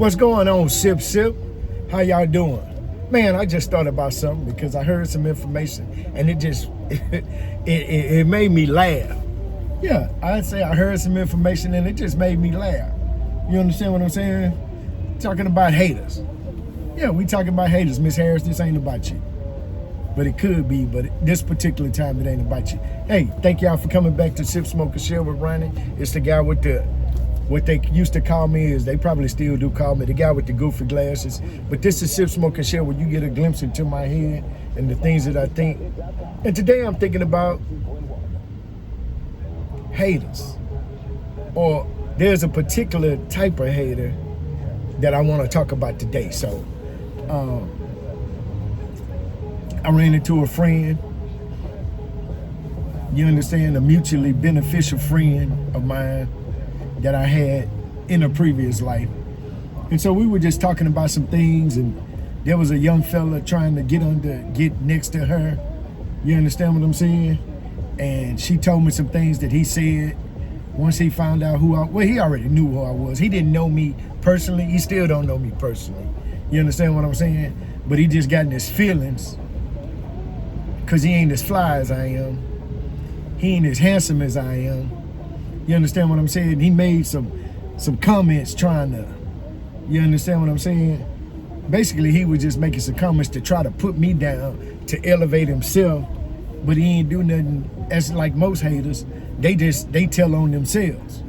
What's going on, Sip Sip? How y'all doing? Man, I just thought about something because I heard some information and it just, it made me laugh. Yeah, I'd say I heard some information and it just made me laugh. You understand what I'm saying? Talking about haters. Yeah, we talking about haters. Miss Harris, this ain't about you. But it could be, but this particular time it ain't about you. Hey, thank y'all for coming back to Sip, Smoke, and Share with Ronnie. It's the guy with the, what they used to call me is, they probably still do call me, the guy with the goofy glasses. But this is Sip, Smoke, and Share where you get a glimpse into my head and the things that I think. And today I'm thinking about haters. Or there's a particular type of hater that I want to talk about today. So, I ran into a friend, you understand, a mutually beneficial friend of mine that I had in a previous life. And so we were just talking about some things, and there was a young fella trying to get next to her. You understand what I'm saying? And she told me some things that he said once he found out well, he already knew who I was. He didn't know me personally. He still don't know me personally. You understand what I'm saying? But he just got in his feelings because he ain't as fly as I am. He ain't as handsome as I am. You understand what I'm saying? He made some comments trying to, you understand what I'm saying? Basically, he was just making some comments to try to put me down, to elevate himself, but he ain't do nothing. As like most haters, they tell on themselves.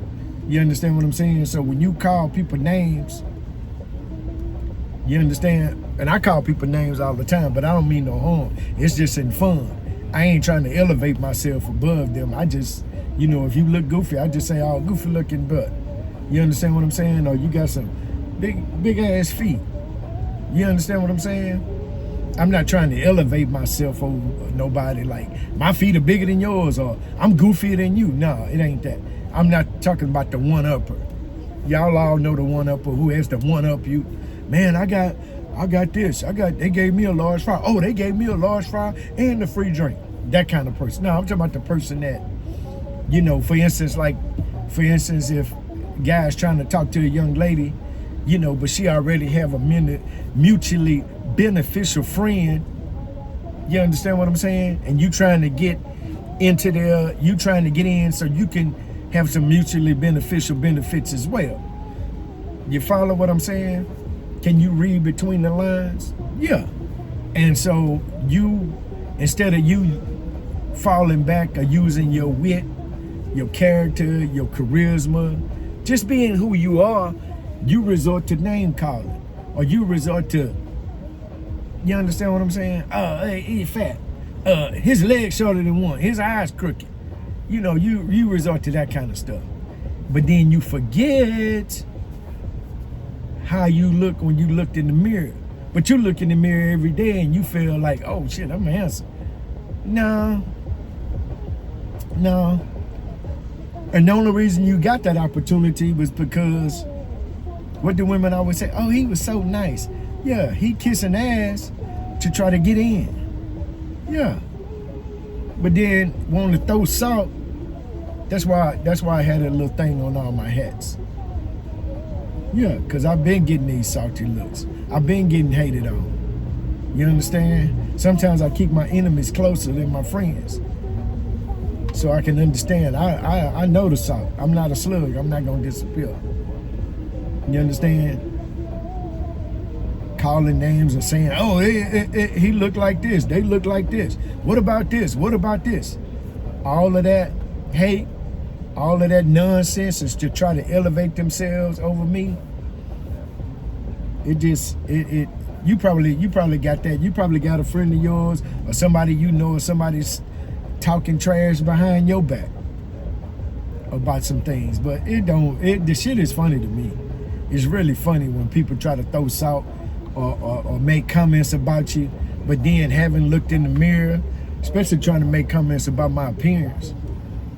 You understand what I'm saying? So when you call people names, you understand? And I call people names all the time, but I don't mean no harm. It's just in fun. I ain't trying to elevate myself above them. I just, you know, if you look goofy, I just say, oh, goofy looking butt. You understand what I'm saying? Or you got some big ass feet. You understand what I'm saying? I'm not trying to elevate myself over nobody like my feet are bigger than yours or I'm goofier than you. No, it ain't that. I'm not talking about the one-upper. Y'all all know the one-upper who has to one-up you. Man, I got this. They gave me a large fry. Oh, they gave me a large fry and a free drink. That kind of person. No, I'm talking about the person that, you know, for instance, if guy's trying to talk to a young lady, you know, but she already have a mutually beneficial friend. You understand what I'm saying? And you trying to get into there, you trying to get in so you can have some mutually beneficial benefits as well. You follow what I'm saying? Can you read between the lines? Yeah. And so you, instead of you falling back or using your wit, your character, your charisma, just being who you are, you resort to name calling. Or you resort to, you understand what I'm saying? Hey, he's fat. His legs shorter than one. His eyes crooked. You know, you resort to that kind of stuff. But then you forget how you look when you looked in the mirror. But you look in the mirror every day and you feel like, oh shit, I'm handsome. No. And the only reason you got that opportunity was because, what do women always say? Oh, he was so nice. Yeah, he kissing ass to try to get in. Yeah. But then want to throw salt. That's why I had a little thing on all my hats. Yeah, because I've been getting these salty looks. I've been getting hated on. You understand? Sometimes I keep my enemies closer than my friends. So I can understand. I know the salt. I'm not a slug. I'm not going to disappear. You understand? Calling names and saying, oh, he looked like this. They look like this. What about this? What about this? All of that hate, all of that nonsense is to try to elevate themselves over me. You probably got that. You probably got a friend of yours or somebody you know or somebody's talking trash behind your back about some things. But the shit is funny to me. It's really funny when people try to throw salt or make comments about you, but then haven't looked in the mirror, especially trying to make comments about my appearance.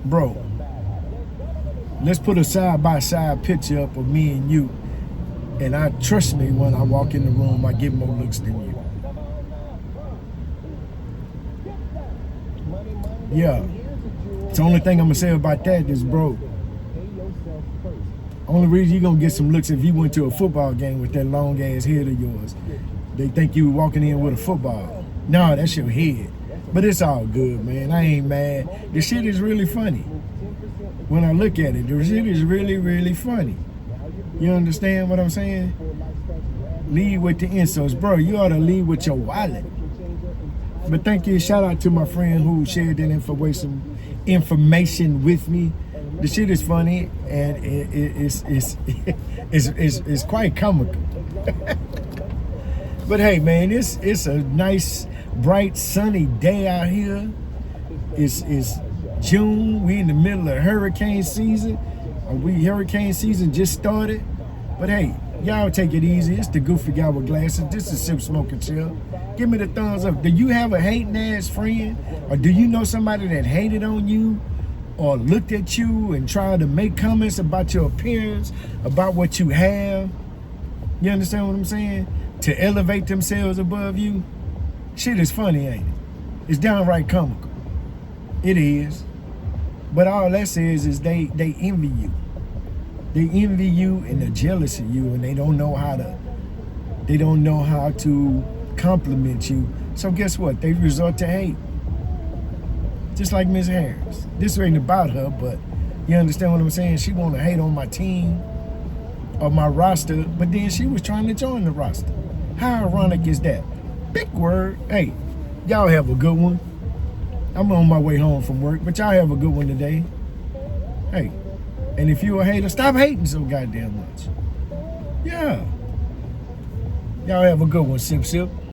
Bro, let's put a side-by-side picture up of me and you, and trust me, when I walk in the room, I get more looks than you. Yeah. The only thing I'm gonna say about that is, bro, Only reason you gonna get some looks if you went to a football game with that long ass head of yours. They think you walking in with a football. No, that's your head. But it's all good, man. I ain't mad. The shit is really funny. When I look at it, the shit is really, really funny. You understand what I'm saying? Lead with the insults. Bro, you ought to lead with your wallet. But thank you. Shout out to my friend who shared that information with me. The shit is funny and it's quite comical. But hey, man, it's a nice, bright, sunny day out here. It's June. We in the middle of hurricane season. Hurricane season just started. But hey, y'all take it easy. It's the goofy guy with glasses. This is Sip Smoke and Chill. Give me the thumbs up. Do you have a hating ass friend? Or do you know somebody that hated on you? Or looked at you and tried to make comments about your appearance, about what you have? You understand what I'm saying? To elevate themselves above you? Shit is funny, ain't it? It's downright comical. It is. But all that says is they envy you. They envy you and they're jealous of you, and they don't know how to compliment you. So guess what? They resort to hate. Just like Miss Harris. This ain't about her, but you understand what I'm saying? She want to hate on my team or my roster, but then she was trying to join the roster. How ironic is that? Big word. Hey, y'all have a good one. I'm on my way home from work, but y'all have a good one today. Hey, and if you a hater, stop hating so goddamn much. Yeah. Y'all have a good one, Sip Sip.